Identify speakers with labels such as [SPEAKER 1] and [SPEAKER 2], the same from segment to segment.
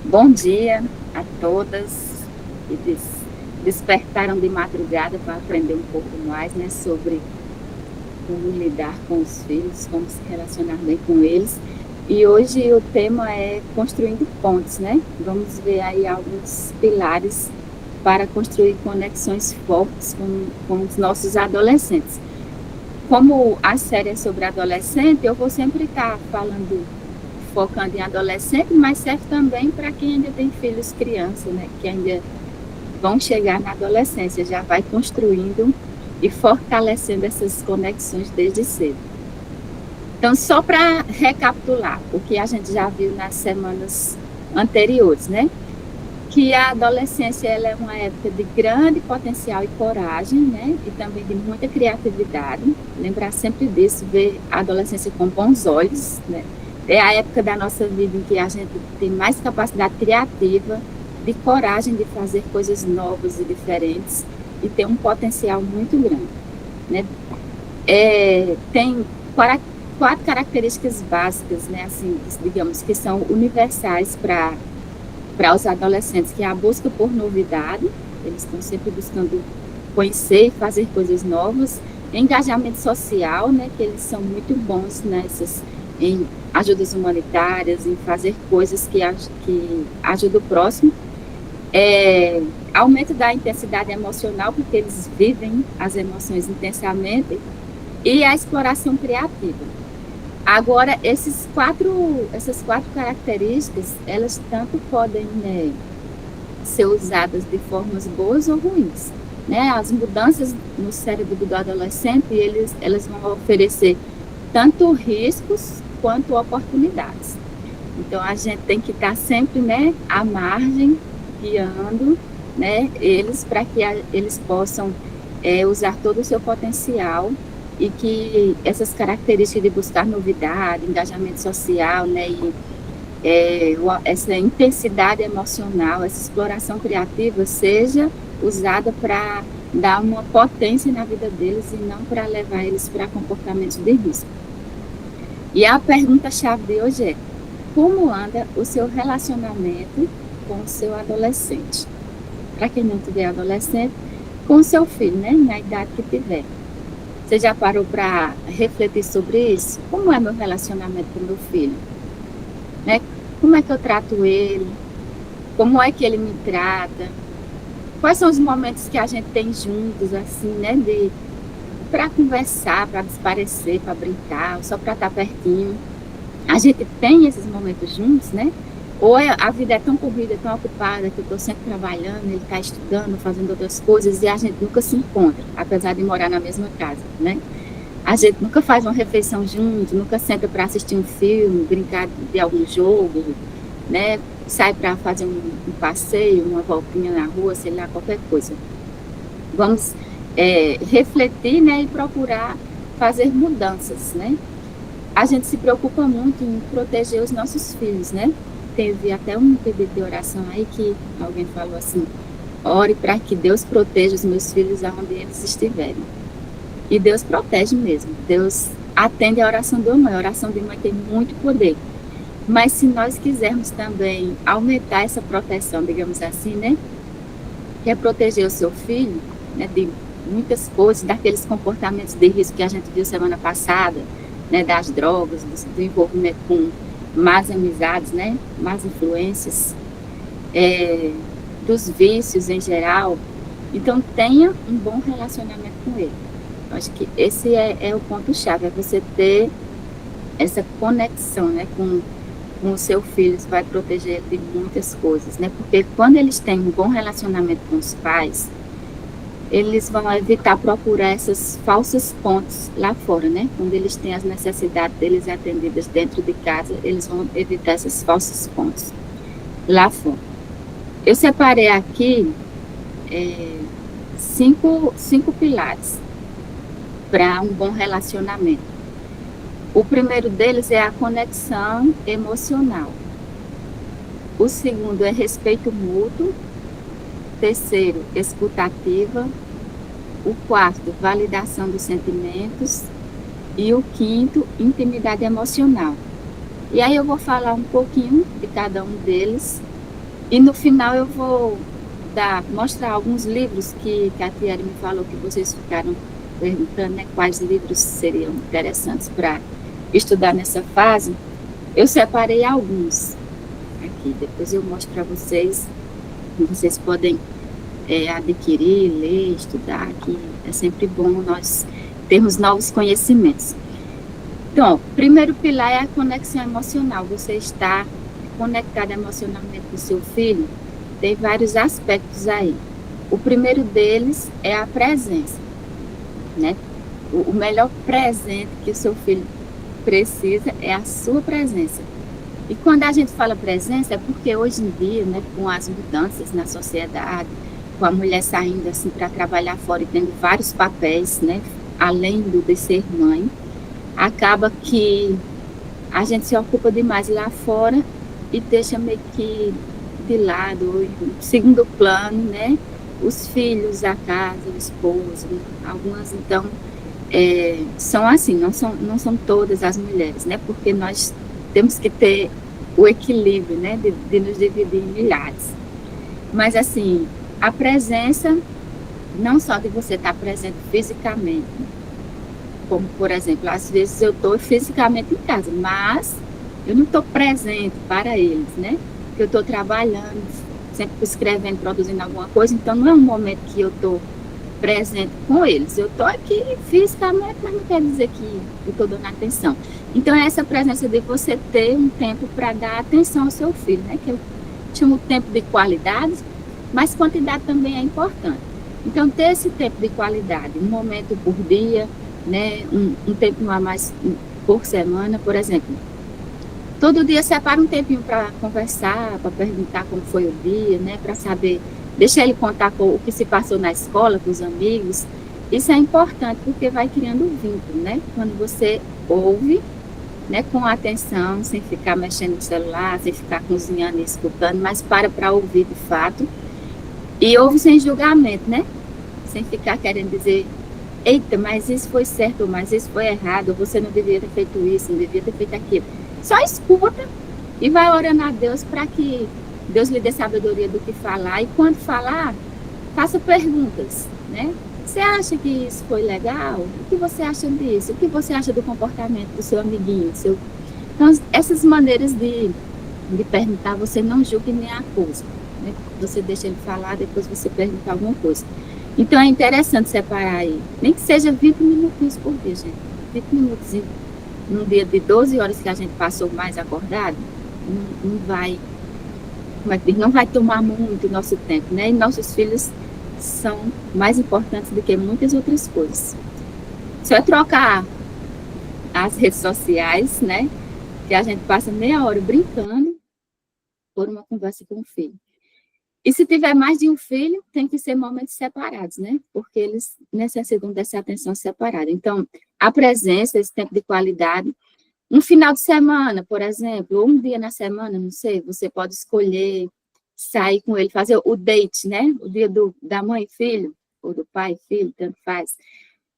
[SPEAKER 1] Bom dia a todas que despertaram de madrugada para aprender um pouco mais, né, sobre como lidar com os filhos, como se relacionar bem com eles. E hoje o tema é construindo pontes, né? Vamos ver aí alguns pilares para construir conexões fortes com os nossos adolescentes. Como a série é sobre adolescente, eu vou sempre estar falando, focando em adolescente, mas serve também para quem ainda tem filhos crianças, né? Que ainda vão chegar na adolescência, já vai construindo e fortalecendo essas conexões desde cedo. Então, só para recapitular o que a gente já viu nas semanas anteriores, né? Que a adolescência ela é uma época de grande potencial e coragem, né? E também de muita criatividade. Lembrar sempre disso, ver a adolescência com bons olhos, né? É a época da nossa vida em que a gente tem mais capacidade criativa, de coragem de fazer coisas novas e diferentes e tem um potencial muito grande, né? Tem quatro características básicas, né? Assim, digamos que são universais para os adolescentes, que é a busca por novidade, eles estão sempre buscando conhecer e fazer coisas novas, engajamento social, né, que eles são muito bons nessas, em ajudas humanitárias, em fazer coisas que ajudam o próximo, aumento da intensidade emocional, porque eles vivem as emoções intensamente, e a exploração criativa. Agora, essas quatro características, elas tanto podem, né, ser usadas de formas boas ou ruins, né? As mudanças no cérebro do adolescente, elas vão oferecer tanto riscos quanto oportunidades. Então, a gente tem que estar sempre, né, à margem, guiando, né, eles para que eles possam usar todo o seu potencial e que essas características de buscar novidade, engajamento social, né, e essa intensidade emocional, essa exploração criativa seja usada para dar uma potência na vida deles e não para levar eles para comportamentos de risco. E a pergunta-chave de hoje é: como anda o seu relacionamento com o seu adolescente? Para quem não tiver adolescente, com o seu filho, né, na idade que tiver. Você já parou para refletir sobre isso? Como é meu relacionamento com meu filho? Né? Como é que eu trato ele? Como é que ele me trata? Quais são os momentos que a gente tem juntos, assim, né? Para conversar, para desaparecer, para brincar, só para estar pertinho. A gente tem esses momentos juntos, né? Ou a vida é tão corrida, tão ocupada, que eu estou sempre trabalhando, ele está estudando, fazendo outras coisas, e a gente nunca se encontra, apesar de morar na mesma casa, né? A gente nunca faz uma refeição junto, nunca senta para assistir um filme, brincar de algum jogo, né? Sai para fazer um passeio, uma voltinha na rua, sei lá, qualquer coisa. Vamos refletir, né, e procurar fazer mudanças, né? A gente se preocupa muito em proteger os nossos filhos, né? Teve até um pedido de oração aí que alguém falou assim: ore para que Deus proteja os meus filhos aonde eles estiverem. E Deus protege mesmo. Deus atende a oração de uma mãe. A oração de mãe tem muito poder. Mas se nós quisermos também aumentar essa proteção, digamos assim, né? Que é proteger o seu filho, né, de muitas coisas, daqueles comportamentos de risco que a gente viu semana passada, né, das drogas, do envolvimento com más amizades, né, más influências, dos vícios em geral. Então, tenha um bom relacionamento com ele. Eu acho que esse é o ponto-chave, é você ter essa conexão, né, com o seu filho, isso vai proteger ele de muitas coisas, né, porque quando eles têm um bom relacionamento com os pais, eles vão evitar procurar essas falsas pontes lá fora, né? Quando eles têm as necessidades deles atendidas dentro de casa, eles vão evitar essas falsas pontes lá fora. Eu separei aqui cinco pilares para um bom relacionamento. O primeiro deles é a conexão emocional. O segundo é respeito mútuo. Terceiro, escutativa. O quarto, validação dos sentimentos. E o quinto, intimidade emocional. E aí eu vou falar um pouquinho de cada um deles E no final eu vou mostrar alguns livros que a Thierry me falou que vocês ficaram perguntando, né, quais livros seriam interessantes para estudar nessa fase. Eu separei alguns aqui, depois eu mostro para vocês, vocês podem adquirir, ler, estudar, que é sempre bom nós termos novos conhecimentos. Então, o primeiro pilar é a conexão emocional. Você está conectado emocionalmente com o seu filho, tem vários aspectos aí. O primeiro deles é a presença, né? O melhor presente que o seu filho precisa é a sua presença. E quando a gente fala presença, é porque hoje em dia, né, com as mudanças na sociedade, com a mulher saindo assim para trabalhar fora e tendo vários papéis, né, além de ser mãe, acaba que a gente se ocupa demais lá fora e deixa meio que de lado, em segundo plano, né, os filhos, a casa, o esposo, algumas então são assim, não são todas as mulheres, né, porque nós temos que ter o equilíbrio, né, de nos dividir em milhares. Mas assim, a presença, não só de você estar presente fisicamente, como, por exemplo, às vezes eu estou fisicamente em casa, mas eu não estou presente para eles, né? Porque eu estou trabalhando, sempre escrevendo, produzindo alguma coisa, então não é um momento que eu estou presente com eles. Eu estou aqui fisicamente, mas não quer dizer que eu estou dando atenção. Então, é essa presença de você ter um tempo para dar atenção ao seu filho, né? Que eu chamo tempo de qualidade, mas quantidade também é importante. Então, ter esse tempo de qualidade, um momento por dia, né? Um tempo a mais por semana, por exemplo. Todo dia separa um tempinho para conversar, para perguntar como foi o dia, né? Para saber, deixa ele contar o que se passou na escola, com os amigos. Isso é importante porque vai criando um vínculo, né? Quando você ouve, né, com atenção, sem ficar mexendo no celular, sem ficar cozinhando e escutando, mas para ouvir de fato. E ouve sem julgamento, né? Sem ficar querendo dizer, eita, mas isso foi certo, mas isso foi errado, você não deveria ter feito isso, não deveria ter feito aquilo. Só escuta e vai orando a Deus para que Deus lhe dê sabedoria do que falar. E quando falar, faça perguntas, né? Você acha que isso foi legal? O que você acha disso? O que você acha do comportamento do seu amiguinho? Então, essas maneiras de perguntar, você não julgue nem acusa, né? Você deixa ele falar, depois você pergunta alguma coisa. Então, é interessante separar aí, nem que seja 20 minutinhos por dia, gente. 20 minutos num dia de 12 horas que a gente passou mais acordado, não vai, como é que diz, não vai tomar muito nosso tempo, né? E nossos filhos são mais importantes do que muitas outras coisas. Só é trocar as redes sociais, né? Que a gente passa meia hora brincando por uma conversa com o filho. E se tiver mais de um filho, tem que ser momentos separados, né? Porque eles necessitam dessa atenção separada. Então, a presença, esse tempo de qualidade, um final de semana, por exemplo, ou um dia na semana, não sei, você pode escolher sair com ele, fazer o date, né? O dia da mãe e filho, ou do pai e filho, tanto faz.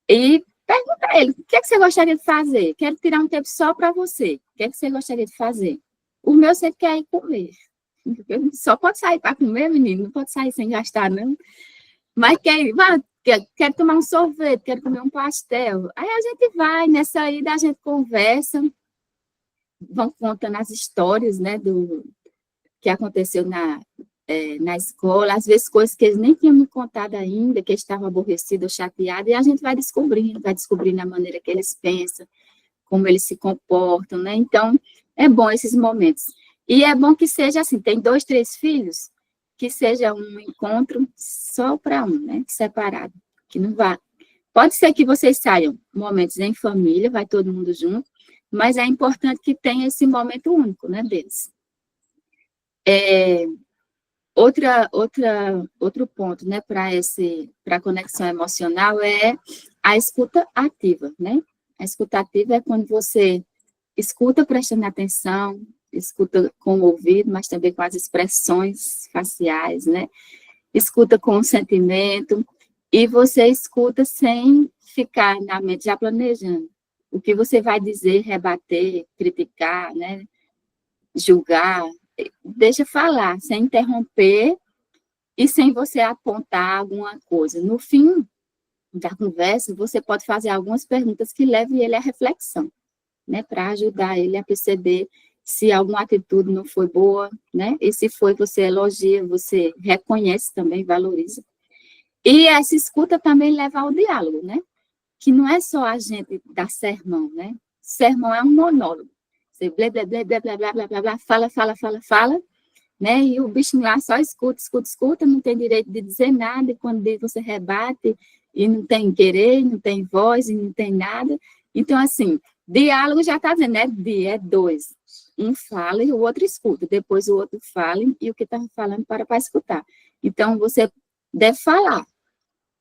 [SPEAKER 1] E pergunta a ele, o que é que você gostaria de fazer? Quero tirar um tempo só para você. O que é que você gostaria de fazer? O meu você quer ir comer. Só pode sair para comer, menino, não pode sair sem gastar, não. Mas quer tomar um sorvete, quer comer um pastel. Aí a gente vai, nessa ida a gente conversa, vão contando as histórias, né, do que aconteceu na escola, às vezes coisas que eles nem tinham me contado ainda, que eles estavam aborrecidos ou chateados, e a gente vai descobrindo a maneira que eles pensam, como eles se comportam, né? Então, é bom esses momentos. E é bom que seja assim, tem 2, 3 filhos, que seja um encontro só para um, né? Separado, que não vá. Pode ser que vocês saiam momentos em família, vai todo mundo junto, mas é importante que tenha esse momento único, né, deles. Outro ponto, né, para a conexão emocional é a escuta ativa, né? A escuta ativa é quando você escuta prestando atenção, escuta com o ouvido, mas também com as expressões faciais, né? Escuta com o sentimento, e você escuta sem ficar na mente já planejando o que você vai dizer, rebater, criticar, né? Julgar. deixa falar, sem interromper e sem você apontar alguma coisa. No fim da conversa, você pode fazer algumas perguntas que levem ele à reflexão, né, para ajudar ele a perceber se alguma atitude não foi boa, né, e se foi, você elogia, você reconhece também, valoriza. E essa escuta também leva ao diálogo, né, que não é só a gente dar sermão, né, sermão é um monólogo, você blá, blá, blá, blá, blá, blá, blá, blá, fala, fala, fala, fala, né, e o bichinho lá só escuta, escuta, escuta, não tem direito de dizer nada, e quando você rebate, e não tem querer, não tem voz, e não tem nada. Então, assim, diálogo já está dizendo, é dois. Um fala e o outro escuta, depois o outro fala e o que está falando para escutar. Então, você deve falar,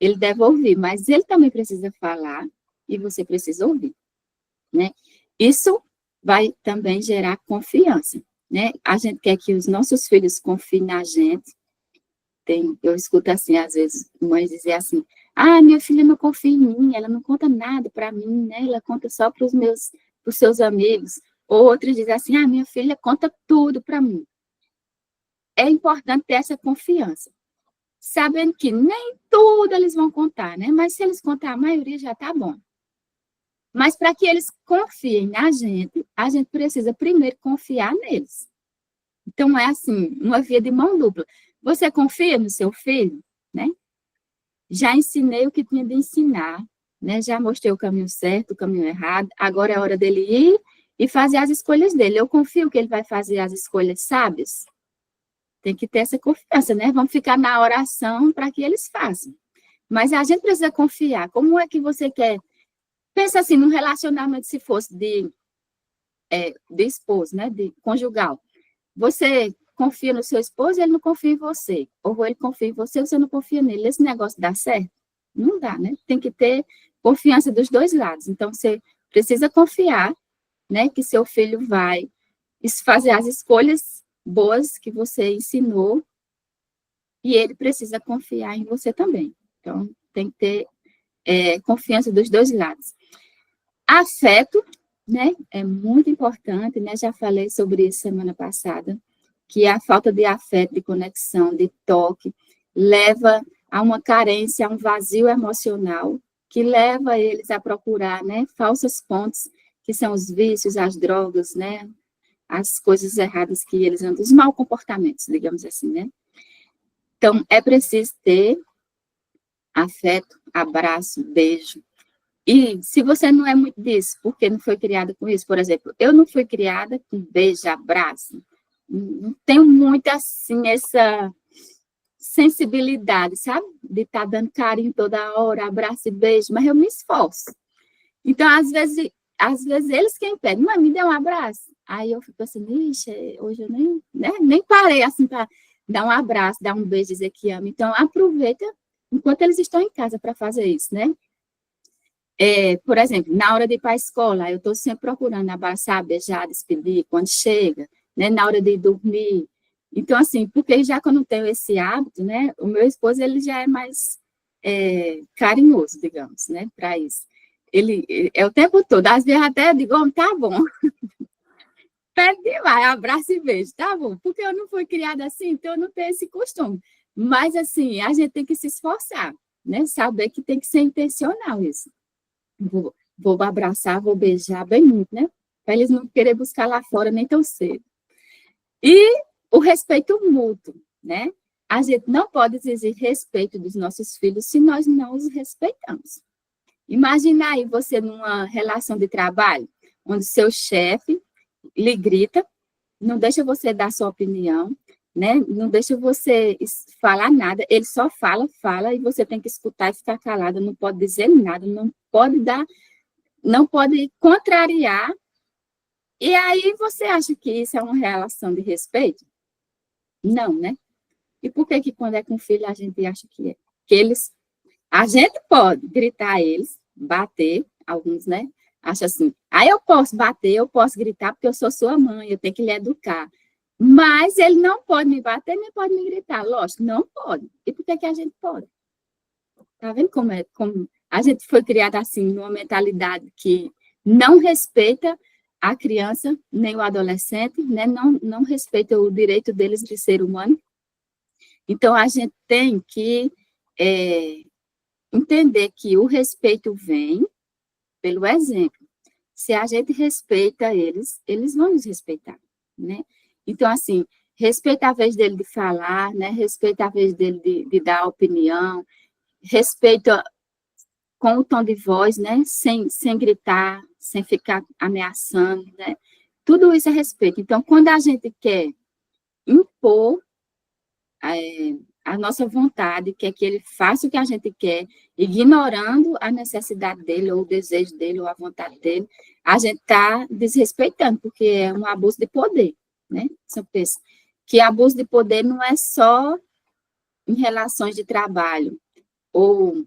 [SPEAKER 1] ele deve ouvir, mas ele também precisa falar e você precisa ouvir, né? Isso vai também gerar confiança, né? A gente quer que os nossos filhos confiem na gente. Eu escuto assim, às vezes, mães dizer assim, minha filha não confia em mim, ela não conta nada para mim, né? Ela conta só para os seus amigos. Ou outros dizem assim, minha filha conta tudo para mim. É importante ter essa confiança, sabendo que nem tudo eles vão contar, né? Mas se eles contar a maioria, já tá bom. Mas para que eles confiem na gente, a gente precisa primeiro confiar neles. Então, é assim, uma via de mão dupla. Você confia no seu filho, né? Já ensinei o que tinha de ensinar, né? Já mostrei o caminho certo, o caminho errado. Agora é hora dele ir e fazer as escolhas dele. Eu confio que ele vai fazer as escolhas sábias. Tem que ter essa confiança, né? Vamos ficar na oração para que eles façam. Mas a gente precisa confiar. Como é que você quer? Pensa assim, num relacionamento, se fosse de esposo, né? De conjugal. Você confia no seu esposo e ele não confia em você. Ou ele confia em você e você não confia nele. Esse negócio dá certo? Não dá, né? Tem que ter confiança dos dois lados. Então, você precisa confiar, né, que seu filho vai fazer as escolhas boas que você ensinou e ele precisa confiar em você também. Então, tem que ter confiança dos dois lados. Afeto, né, é muito importante, né? Já falei sobre isso semana passada, que a falta de afeto, de conexão, de toque, leva a uma carência, a um vazio emocional, que leva eles a procurar, né, falsas fontes, que são os vícios, as drogas, né, as coisas erradas que eles andam, os maus comportamentos, digamos assim, né. Então, é preciso ter afeto, abraço, beijo. E se você não é muito disso, porque não foi criada com isso, por exemplo, eu não fui criada com beijo, abraço, não tenho muito, assim, essa sensibilidade, sabe? De estar dando carinho toda hora, abraço e beijo, mas eu me esforço. Então, às vezes eles quem pedem, mãe, me dê um abraço. Aí eu fico assim, ixi, hoje eu nem parei, assim, para dar um abraço, dar um beijo, dizer que amo. Então, aproveita enquanto eles estão em casa para fazer isso, né? Por exemplo, na hora de ir para a escola, eu estou sempre procurando abraçar, beijar, despedir, quando chega, né, na hora de ir dormir. Então, assim, porque já que eu não tenho esse hábito, né, o meu esposo, ele já é mais carinhoso, digamos, né, para isso. Ele é o tempo todo, às vezes até eu digo, tá bom, pede demais, abraço e beijo, tá bom, porque eu não fui criada assim, então eu não tenho esse costume. Mas, assim, a gente tem que se esforçar, né, saber que tem que ser intencional isso. Vou abraçar, vou beijar bem muito, né? Para eles não querer buscar lá fora nem tão cedo. E o respeito mútuo, né? A gente não pode exigir respeito dos nossos filhos se nós não os respeitamos. Imagina aí você numa relação de trabalho, onde seu chefe lhe grita, não deixa você dar sua opinião, né? Não deixa você falar nada, ele só fala, e você tem que escutar e ficar calada, não pode dizer nada, não pode contrariar. E aí você acha que isso é uma relação de respeito? Não, né? E por que quando é com filho a gente acha que é? A gente pode gritar a eles, bater, alguns, né? Acha assim, eu posso bater, eu posso gritar porque eu sou sua mãe, eu tenho que lhe educar. Mas ele não pode me bater, nem pode me gritar. Lógico, não pode. E por que a gente pode? Tá vendo como a gente foi criada assim, numa mentalidade que não respeita a criança, nem o adolescente, né, não respeita o direito deles de ser humano. Então, a gente tem que entender que o respeito vem pelo exemplo. Se a gente respeita eles, eles vão nos respeitar, né? Então, assim, respeita a vez dele de falar, né? Respeita a vez dele de dar opinião, respeita com o tom de voz, né? Sem gritar, sem ficar ameaçando, né? Tudo isso é respeito. Então, quando a gente quer impor a nossa vontade, quer que ele faça o que a gente quer, ignorando a necessidade dele, ou o desejo dele, ou a vontade dele, a gente está desrespeitando, porque é um abuso de poder, né? Você pensa que abuso de poder não é só em relações de trabalho, ou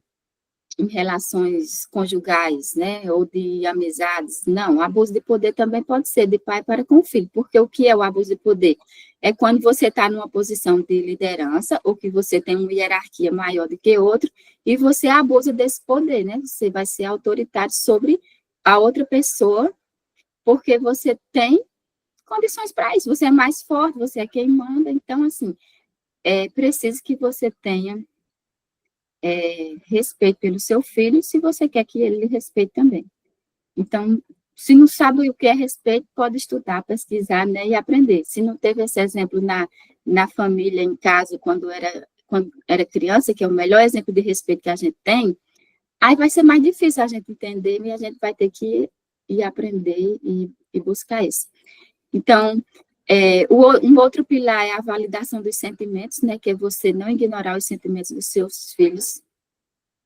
[SPEAKER 1] em relações conjugais, né, ou de amizades. Não, abuso de poder também pode ser de pai para com filho, porque o que é o abuso de poder? É quando você está numa posição de liderança, ou que você tem uma hierarquia maior do que outro, e você abusa desse poder, né, você vai ser autoritário sobre a outra pessoa, porque você tem condições para isso, você é mais forte, você é quem manda, então, assim, é preciso que você tenha respeito pelo seu filho, se você quer que ele lhe respeite também. Então, se não sabe o que é respeito, pode estudar, pesquisar, né, e aprender. Se não teve esse exemplo na família, em casa, quando era criança, que é o melhor exemplo de respeito que a gente tem, aí vai ser mais difícil a gente entender e a gente vai ter que ir aprender e buscar isso. Então, um outro pilar é a validação dos sentimentos, né, que é você não ignorar os sentimentos dos seus filhos,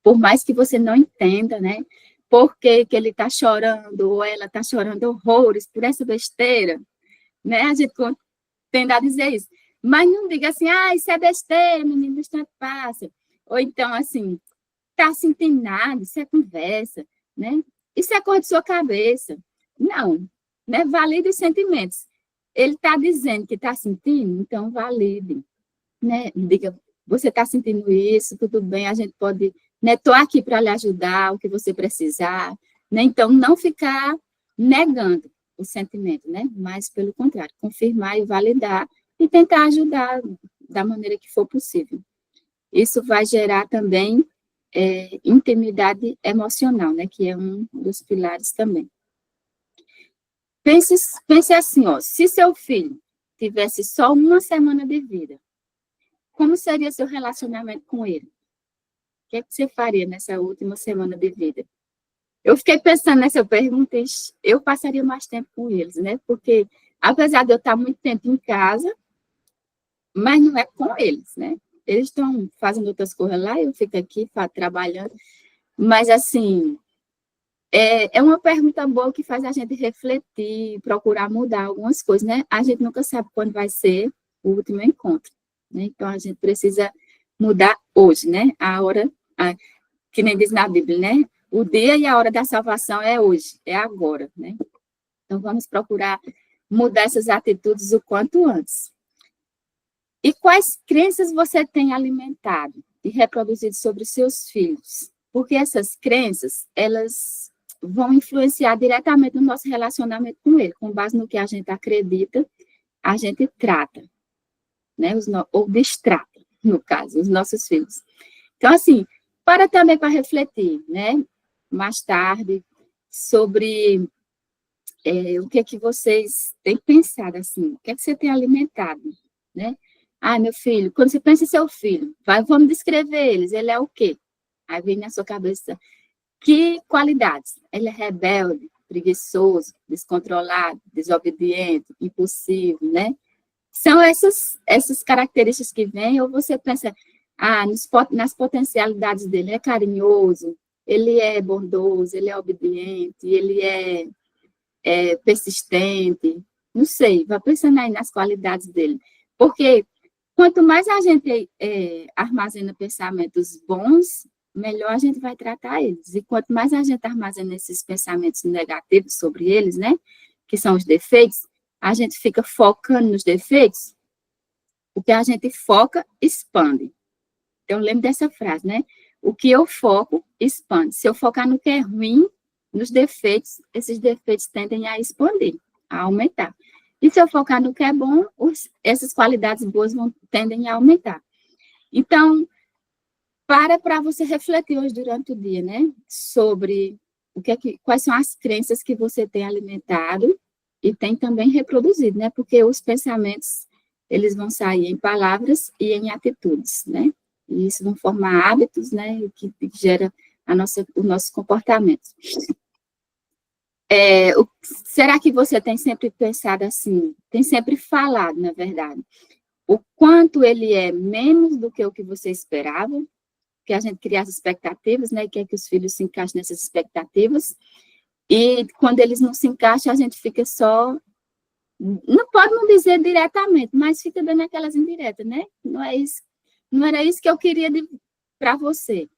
[SPEAKER 1] por mais que você não entenda, né, por que ele está chorando, ou ela está chorando horrores por essa besteira, né, a gente tende a dizer isso, mas não diga assim, isso é besteira, menino, isso tanto passa, ou então, assim, está sentindo nada, isso é conversa, né, isso é cor de sua cabeça, não, né, valide os sentimentos, ele está dizendo que está sentindo, então valide, né, diga, você está sentindo isso, tudo bem, a gente pode, né, estou aqui para lhe ajudar, o que você precisar, né, então não ficar negando o sentimento, né, mas pelo contrário, confirmar e validar e tentar ajudar da maneira que for possível. Isso vai gerar também intimidade emocional, né, que é um dos pilares também. Pense assim, ó, se seu filho tivesse só uma semana de vida, como seria seu relacionamento com ele? O que é que você faria nessa última semana de vida? Eu fiquei pensando nessa pergunta, eu passaria mais tempo com eles, né? Porque, apesar de eu estar muito tempo em casa, mas não é com eles, né? Eles estão fazendo outras coisas lá, eu fico aqui trabalhando. Mas, assim, é uma pergunta boa que faz a gente refletir, procurar mudar algumas coisas, né? A gente nunca sabe quando vai ser o último encontro, né? Então, a gente precisa mudar hoje, né? A hora, que nem diz na Bíblia, né? O dia e a hora da salvação é hoje, é agora, né? Então, vamos procurar mudar essas atitudes o quanto antes. E quais crenças você tem alimentado e reproduzido sobre os seus filhos? Porque essas crenças, elas vão influenciar diretamente no nosso relacionamento com ele, com base no que a gente acredita, a gente trata, né? Ou destrata, no caso, os nossos filhos. Então, assim, para também para refletir, né? Mais tarde, sobre o que é que vocês têm pensado, assim, o que é que você tem alimentado, né? Meu filho, quando você pensa em seu filho, vamos descrever eles, ele é o quê? Aí vem na sua cabeça, que qualidades? Ele é rebelde, preguiçoso, descontrolado, desobediente, impulsivo, né? São essas características que vêm, ou você pensa, nas potencialidades dele, é carinhoso, ele é bondoso, ele é obediente, ele é persistente, não sei, vai pensando aí nas qualidades dele. Porque quanto mais a gente armazena pensamentos bons, melhor a gente vai tratar eles. E quanto mais a gente armazena esses pensamentos negativos sobre eles, né, que são os defeitos, a gente fica focando nos defeitos, o que a gente foca, expande. Então, lembre dessa frase, né? O que eu foco, expande. Se eu focar no que é ruim, nos defeitos, esses defeitos tendem a expandir, a aumentar. E se eu focar no que é bom, essas qualidades boas tendem a aumentar. Então, para você refletir hoje durante o dia, né? Sobre quais são as crenças que você tem alimentado e tem também reproduzido, né? Porque os pensamentos, eles vão sair em palavras e em atitudes, né? E isso vão formar hábitos, né? Que gera o nosso comportamento. Será que você tem sempre pensado assim, tem sempre falado, na verdade, o quanto ele é menos do que o que você esperava, que a gente cria as expectativas, né, e quer que os filhos se encaixem nessas expectativas, e quando eles não se encaixam, a gente fica só, não pode não dizer diretamente, mas fica dando aquelas indiretas, né, não era isso que eu queria para você.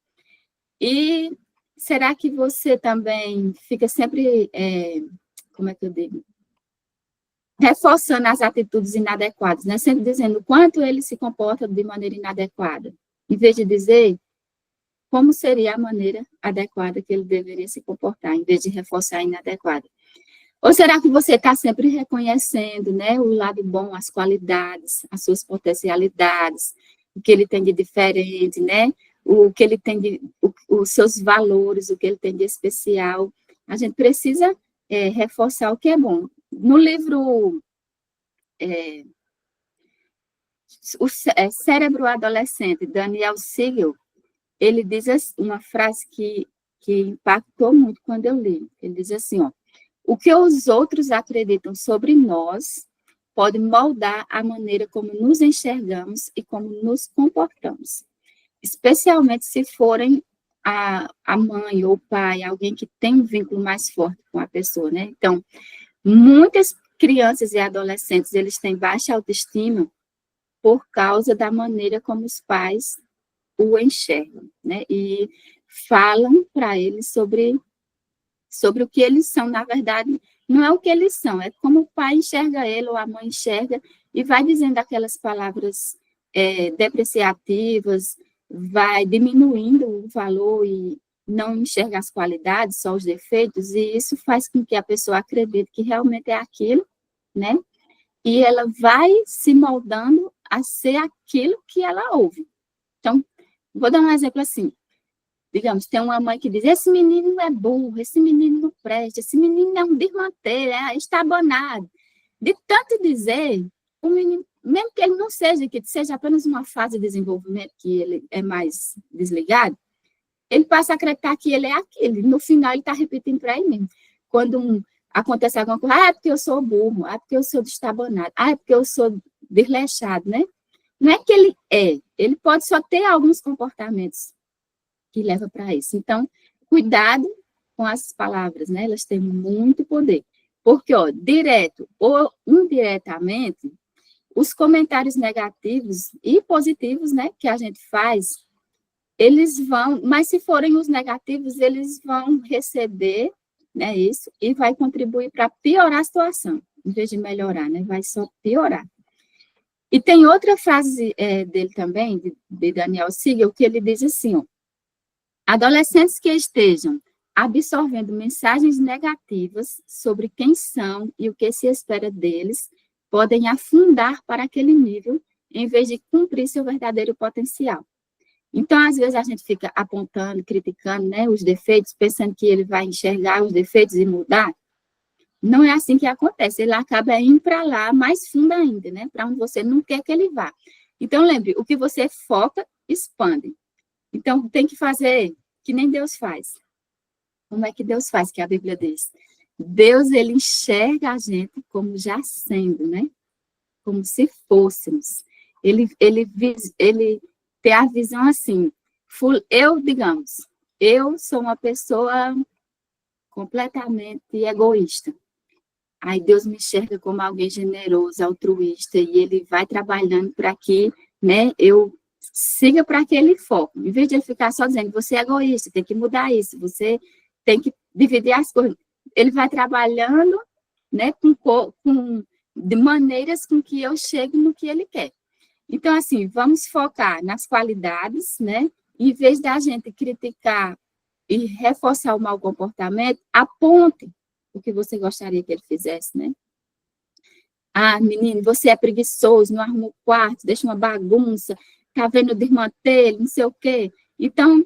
[SPEAKER 1] E será que você também fica sempre, como é que eu digo? Reforçando as atitudes inadequadas, né? Sempre dizendo o quanto ele se comporta de maneira inadequada, em vez de dizer como seria a maneira adequada que ele deveria se comportar, em vez de reforçar a inadequada. Ou será que você está sempre reconhecendo, né, o lado bom, as qualidades, as suas potencialidades, o que ele tem de diferente, né? O que ele tem os seus valores, o que ele tem de especial. A gente precisa reforçar o que é bom. No livro Cérebro Adolescente, Daniel Siegel, ele diz uma frase que impactou muito quando eu li. Ele diz assim, ó, o que os outros acreditam sobre nós pode moldar a maneira como nos enxergamos e como nos comportamos, especialmente se forem a mãe ou o pai, alguém que tem um vínculo mais forte com a pessoa, né? Então, muitas crianças e adolescentes, eles têm baixa autoestima por causa da maneira como os pais o enxergam, né? E falam para eles sobre o que eles são. Na verdade, não é o que eles são, é como o pai enxerga ele ou a mãe enxerga, e vai dizendo aquelas palavras depreciativas, vai diminuindo o valor e não enxerga as qualidades, só os defeitos, e isso faz com que a pessoa acredite que realmente é aquilo, né? E ela vai se moldando a ser aquilo que ela ouve. Então, vou dar um exemplo assim. Digamos, tem uma mãe que diz, esse menino é burro, esse menino não presta, esse menino é um desmantelho, é estabonado. De tanto dizer, o menino, mesmo que ele não seja, que seja apenas uma fase de desenvolvimento, que ele é mais desligado, ele passa a acreditar que ele é aquele. No final, ele está repetindo para ele mesmo. Quando acontece alguma coisa, é porque eu sou burro, é porque eu sou destabonado, é porque eu sou desleixado, né? Não é que ele pode só ter alguns comportamentos que levam para isso. Então, cuidado com as palavras, né? Elas têm muito poder. Porque, ó, direto ou indiretamente, os comentários negativos e positivos, né, que a gente faz, eles vão, mas se forem os negativos, eles vão receber, né, isso, e vai contribuir para piorar a situação, em vez de melhorar, né? Vai só piorar. E tem outra frase dele também, de Daniel Siegel, que ele diz assim, ó, adolescentes que estejam absorvendo mensagens negativas sobre quem são e o que se espera deles, podem afundar para aquele nível, em vez de cumprir seu verdadeiro potencial. Então, às vezes, a gente fica apontando, criticando, né, os defeitos, pensando que ele vai enxergar os defeitos e mudar. Não é assim que acontece, ele acaba indo para lá, mais fundo ainda, né, para onde você não quer que ele vá. Então, lembre, o que você foca, expande. Então, tem que fazer que nem Deus faz. Como é que Deus faz, que a Bíblia diz? Deus, ele enxerga a gente como já sendo, né? Como se fôssemos. Ele tem a visão assim, digamos, eu sou uma pessoa completamente egoísta. Aí Deus me enxerga como alguém generoso, altruísta, e ele vai trabalhando para que, né, eu siga para aquele foco. Em vez de ele ficar só dizendo, você é egoísta, tem que mudar isso, você tem que dividir as coisas. Ele vai trabalhando, né, de maneiras com que eu chegue no que ele quer. Então, assim, vamos focar nas qualidades, né, em vez da gente criticar e reforçar o mau comportamento, aponte o que você gostaria que ele fizesse, né? Ah, menino, você é preguiçoso, não arruma o quarto, deixa uma bagunça, tá vendo desmantelo, não sei o quê. Então,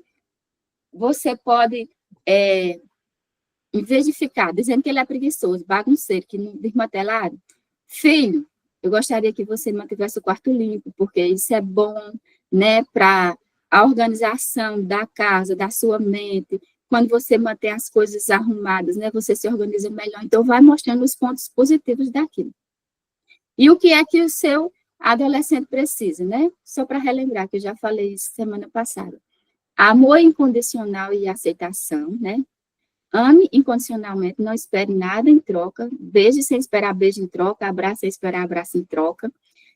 [SPEAKER 1] você pode, em vez de ficar dizendo que ele é preguiçoso, bagunceiro, que não desmantelado, filho, eu gostaria que você mantivesse o quarto limpo, porque isso é bom, né, para a organização da casa, da sua mente. Quando você mantém as coisas arrumadas, né, você se organiza melhor. Então, vai mostrando os pontos positivos daquilo. E o que é que o seu adolescente precisa, né? Só para relembrar, que eu já falei isso semana passada. Amor incondicional e aceitação, né? Ame incondicionalmente, não espere nada em troca, beije sem esperar beijo em troca, abrace sem esperar abraço em troca.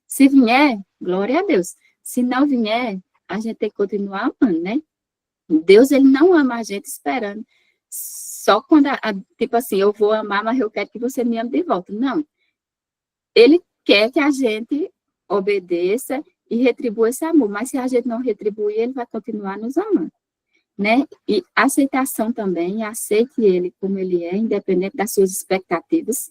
[SPEAKER 1] Se vier, glória a Deus. Se não vier, a gente tem que continuar amando, né? Deus, ele não ama a gente esperando. Só quando, tipo assim, eu vou amar, mas eu quero que você me ame de volta. Não. Ele quer que a gente obedeça e retribua esse amor, mas se a gente não retribuir, ele vai continuar nos amando, né? E aceitação também, aceite ele como ele é, independente das suas expectativas.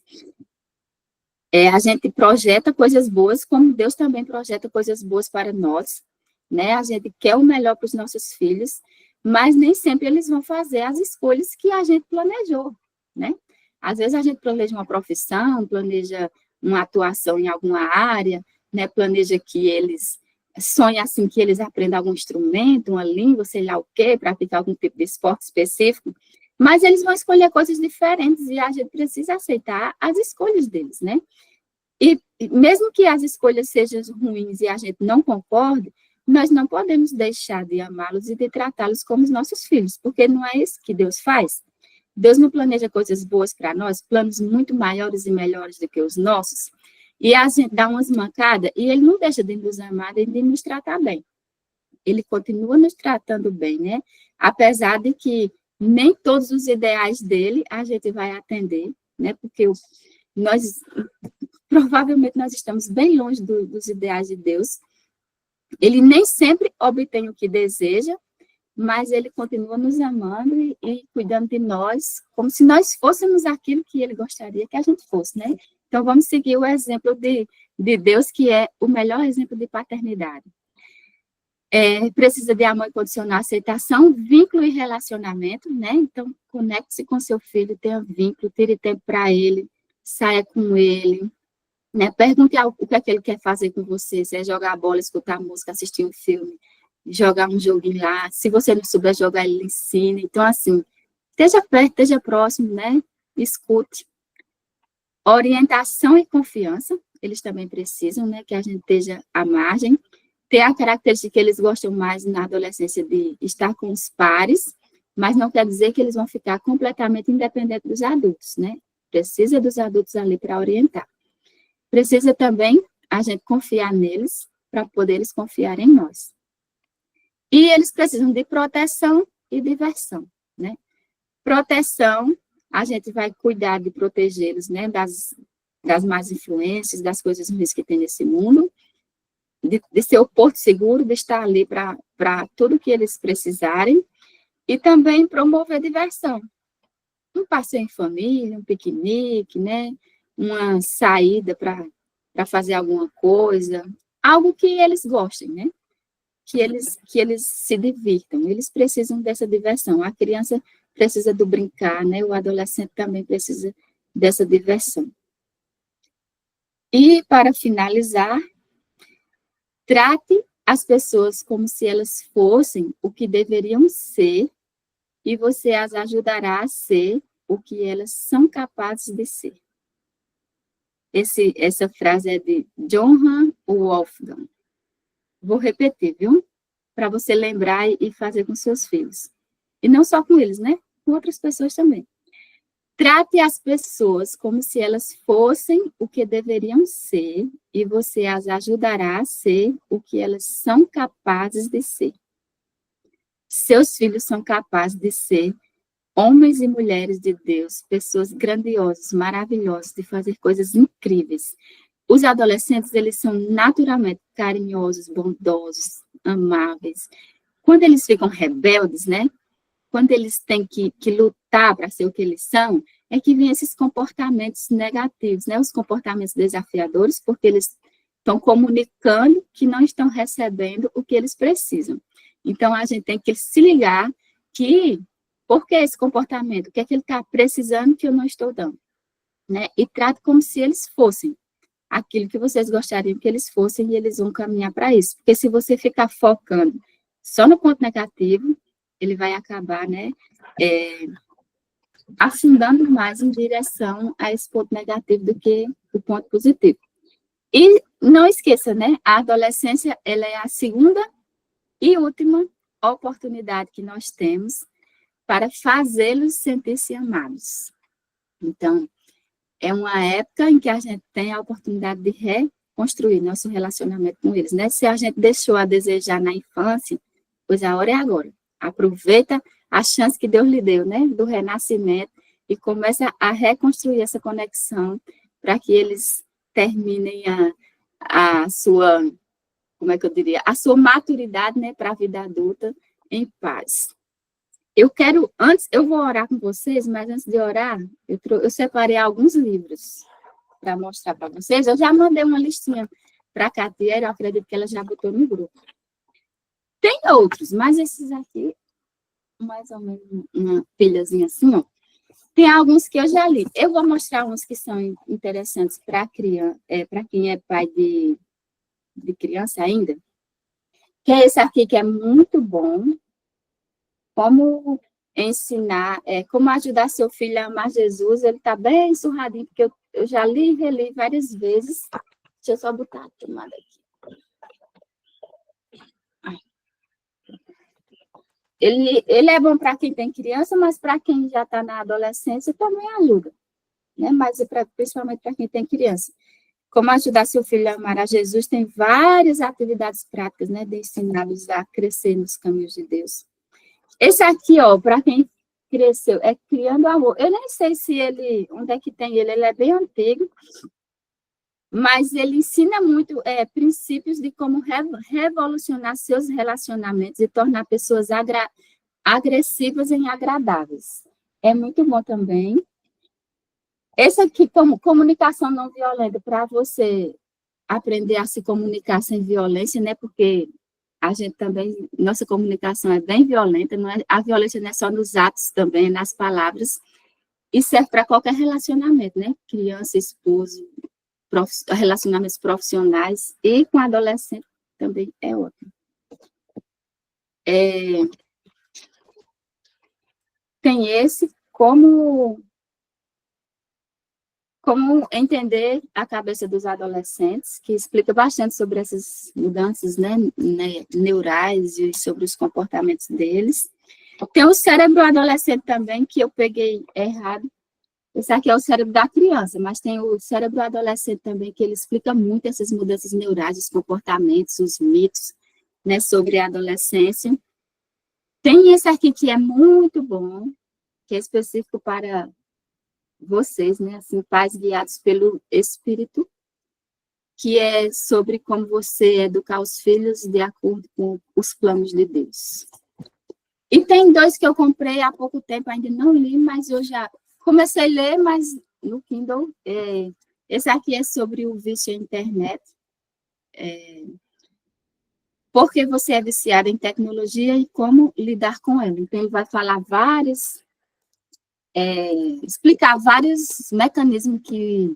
[SPEAKER 1] A gente projeta coisas boas, como Deus também projeta coisas boas para nós, né? A gente quer o melhor para os nossos filhos, mas nem sempre eles vão fazer as escolhas que a gente planejou, né? Às vezes a gente planeja uma profissão, planeja uma atuação em alguma área, né? Planeja que eles sonha assim que eles aprendam algum instrumento, uma língua, sei lá o quê, praticar algum tipo de esporte específico, mas eles vão escolher coisas diferentes e a gente precisa aceitar as escolhas deles, né? E mesmo que as escolhas sejam ruins e a gente não concorde, nós não podemos deixar de amá-los e de tratá-los como os nossos filhos, porque não é isso que Deus faz. Deus não planeja coisas boas para nós, planos muito maiores e melhores do que os nossos, e a gente dá umas mancadas, e ele não deixa de nos amar e de nos tratar bem. Ele continua nos tratando bem, né? Apesar de que nem todos os ideais dele a gente vai atender, né? Porque nós, provavelmente, nós estamos bem longe dos ideais de Deus. Ele nem sempre obtém o que deseja, mas ele continua nos amando e cuidando de nós, como se nós fôssemos aquilo que ele gostaria que a gente fosse, né? Então, vamos seguir o exemplo de Deus, que é o melhor exemplo de paternidade. Precisa de amor incondicional, aceitação, vínculo e relacionamento, né? Então, conecte-se com seu filho, tenha vínculo, tire tempo para ele, saia com ele, né? Pergunte o que é que ele quer fazer com você, se é jogar bola, escutar música, assistir um filme, jogar um joguinho lá. Se você não souber jogar, ele ensina. Então, assim, esteja perto, esteja próximo, né? Escute. Orientação e confiança, eles também precisam, né? Que a gente esteja à margem. Tem a característica que eles gostam mais na adolescência de estar com os pares, mas não quer dizer que eles vão ficar completamente independentes dos adultos, né? Precisa dos adultos ali para orientar. Precisa também a gente confiar neles para poder eles confiar em nós. E eles precisam de proteção e diversão, né? Proteção, a gente vai cuidar de protegê-los, né? Das más influências, das coisas ruins que tem nesse mundo, de ser o porto seguro, de estar ali para tudo que eles precisarem, e também promover diversão. Um passeio em família, um piquenique, né? Uma saída para fazer alguma coisa, algo que eles gostem, né? Que eles se divirtam, eles precisam dessa diversão. A criança precisa do brincar, né? O adolescente também precisa dessa diversão. E, para finalizar, trate as pessoas como se elas fossem o que deveriam ser, e você as ajudará a ser o que elas são capazes de ser. Essa frase é de Johann Wolfgang. Vou repetir, viu? Para você lembrar e fazer com seus filhos. E não só com eles, né? Com outras pessoas também. Trate as pessoas como se elas fossem o que deveriam ser, e você as ajudará a ser o que elas são capazes de ser. Seus filhos são capazes de ser homens e mulheres de Deus, pessoas grandiosas, maravilhosas, de fazer coisas incríveis. Os adolescentes, eles são naturalmente carinhosos, bondosos, amáveis. Quando eles ficam rebeldes, né? quando eles têm que lutar para ser o que eles são, é que vem esses comportamentos negativos, né? Os comportamentos desafiadores, porque eles estão comunicando que não estão recebendo o que eles precisam. Então, a gente tem que se ligar que, por que esse comportamento? O que é que ele está precisando que eu não estou dando? Né? E trate como se eles fossem aquilo que vocês gostariam que eles fossem e eles vão caminhar para isso. Porque se você ficar focando só no ponto negativo, ele vai acabar, né, afundando mais em direção a esse ponto negativo do que o ponto positivo. E não esqueça, né, a adolescência, ela é a segunda e última oportunidade que nós temos para fazê-los sentir-se amados. Então, é uma época em que a gente tem a oportunidade de reconstruir nosso relacionamento com eles, né? Se a gente deixou a desejar na infância, pois a hora é agora. Aproveita a chance que Deus lhe deu, né? Do renascimento e começa a reconstruir essa conexão para que eles terminem a sua, como é que eu diria? A sua maturidade, né? Para a vida adulta em paz. Eu vou orar com vocês, mas antes de orar, eu separei alguns livros para mostrar para vocês. Eu já mandei uma listinha para a Catiera, eu acredito que ela já botou no grupo. Tem outros, mas esses aqui, mais ou menos uma pilhazinha assim, ó. Tem alguns que eu já li. Eu vou mostrar uns que são interessantes para quem é pai de criança ainda, que é esse aqui, que é muito bom. Como ensinar, como ajudar seu filho a amar Jesus, ele está bem surradinho, porque eu já li e reli várias vezes. Deixa eu só botar a tomada aqui. Ele é bom para quem tem criança, mas para quem já está na adolescência também ajuda, né? Mas principalmente para quem tem criança. Como ajudar seu filho a amar a Jesus, tem várias atividades práticas, né, de ensiná-los a crescer nos caminhos de Deus. Esse aqui, ó, para quem cresceu, é Criando Amor. Eu nem sei se onde é que tem ele é bem antigo, mas ele ensina muito princípios de como revolucionar seus relacionamentos e tornar pessoas agressivas em agradáveis. É muito bom também. Esse aqui, como comunicação não violenta, para você aprender a se comunicar sem violência, né, porque a gente também, nossa comunicação é bem violenta, a violência não é só nos atos também, nas palavras, e serve para qualquer relacionamento, né? Criança, esposo, relacionamentos profissionais, e com adolescente também é ótimo. Tem esse, como entender a cabeça dos adolescentes, que explica bastante sobre essas mudanças, né, neurais e sobre os comportamentos deles. Tem o cérebro adolescente também, que eu peguei errado. Esse aqui é o cérebro da criança, mas tem o cérebro adolescente também, que ele explica muito essas mudanças neurais, os comportamentos, os mitos, né, sobre a adolescência. Tem esse aqui que é muito bom, que é específico para vocês, né, assim, pais guiados pelo Espírito, que é sobre como você educar os filhos de acordo com os planos de Deus. E tem dois que eu comprei há pouco tempo, ainda não li, mas eu já comecei a ler, mas no Kindle. Esse aqui é sobre o vício à internet. Porque você é viciado em tecnologia e como lidar com ela. Então, ele vai falar explicar vários mecanismos que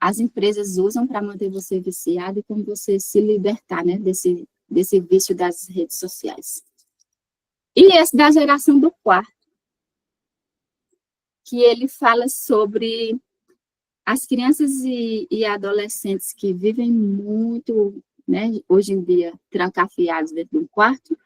[SPEAKER 1] as empresas usam para manter você viciado e como você se libertar, né, desse vício das redes sociais. E esse da geração do quarto, que ele fala sobre as crianças e adolescentes que vivem muito, né, hoje em dia, trancafiados dentro de um quarto,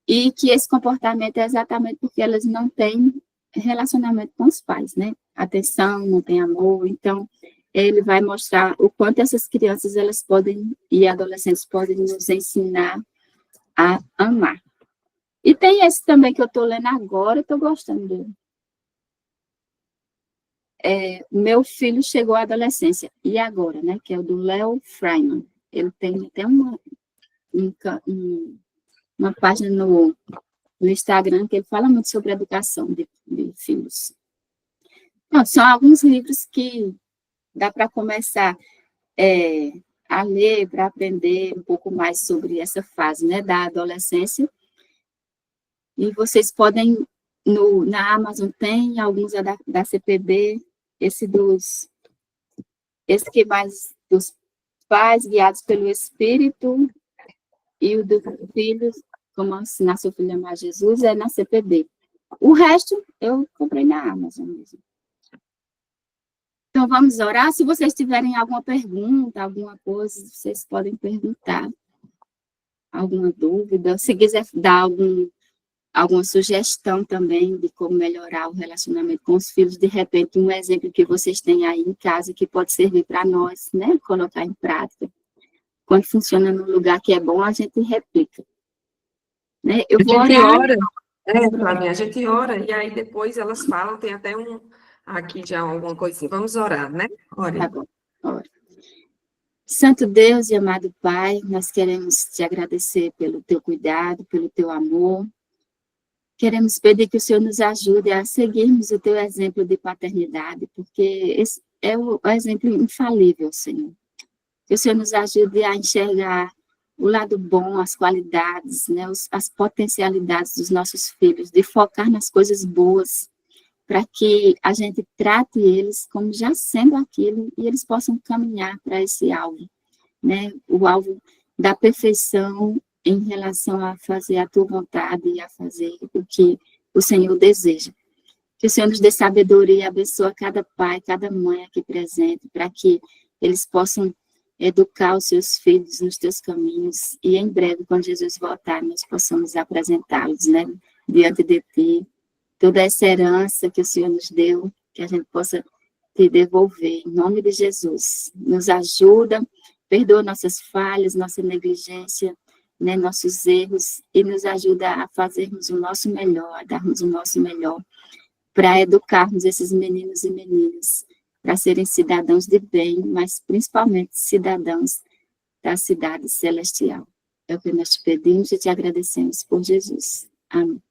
[SPEAKER 1] e que esse comportamento é exatamente porque elas não têm relacionamento com os pais, né? Atenção, não tem amor. Então, ele vai mostrar o quanto essas crianças elas podem, e adolescentes podem nos ensinar a amar. E tem esse também que eu estou lendo agora, estou gostando dele. Meu filho chegou à adolescência, e agora, né? Que é o do Léo Freiman. Ele tem até uma página no no Instagram, que ele fala muito sobre educação de filhos. Bom, são alguns livros que dá para começar a ler, para aprender um pouco mais sobre essa fase, né, da adolescência. E vocês podem, na Amazon tem alguns da CPB, esse que mais dos pais guiados pelo Espírito, e o dos filhos, como ensinar seu filho a amar Jesus, é na CPB. O resto eu comprei na Amazon mesmo. Então, vamos orar. Se vocês tiverem alguma pergunta, alguma coisa, vocês podem perguntar. Alguma dúvida. Se quiser dar alguma sugestão também de como melhorar o relacionamento com os filhos, de repente, um exemplo que vocês têm aí em casa que pode servir para nós, né? Colocar em prática. Quando funciona no lugar que é bom, a gente replica. Né? Eu vou orar.
[SPEAKER 2] Flavinha, a gente ora e aí depois elas falam, tem até aqui já alguma coisinha. Vamos orar, né? Ore.
[SPEAKER 1] Tá bom, ora. Santo Deus e amado Pai, nós queremos te agradecer pelo teu cuidado, pelo teu amor. Queremos pedir que o Senhor nos ajude a seguirmos o teu exemplo de paternidade, porque esse é o exemplo infalível, Senhor. Que o Senhor nos ajude a enxergar o lado bom, as qualidades, né, as potencialidades dos nossos filhos, de focar nas coisas boas, para que a gente trate eles como já sendo aquilo e eles possam caminhar para esse alvo, né, o alvo da perfeição em relação a fazer a tua vontade e a fazer o que o Senhor deseja. Que o Senhor nos dê sabedoria e abençoe cada pai, cada mãe aqui presente, para que eles possam educar os seus filhos nos teus caminhos, e em breve, quando Jesus voltar, nós possamos apresentá-los, né, diante de ti, toda essa herança que o Senhor nos deu, que a gente possa te devolver, em nome de Jesus. Nos ajuda, perdoa nossas falhas, nossa negligência, né, nossos erros, e nos ajuda a fazermos o nosso melhor, a darmos o nosso melhor, para educarmos esses meninos e meninas, para serem cidadãos de bem, mas principalmente cidadãos da cidade celestial. É o que nós te pedimos e te agradecemos por Jesus. Amém.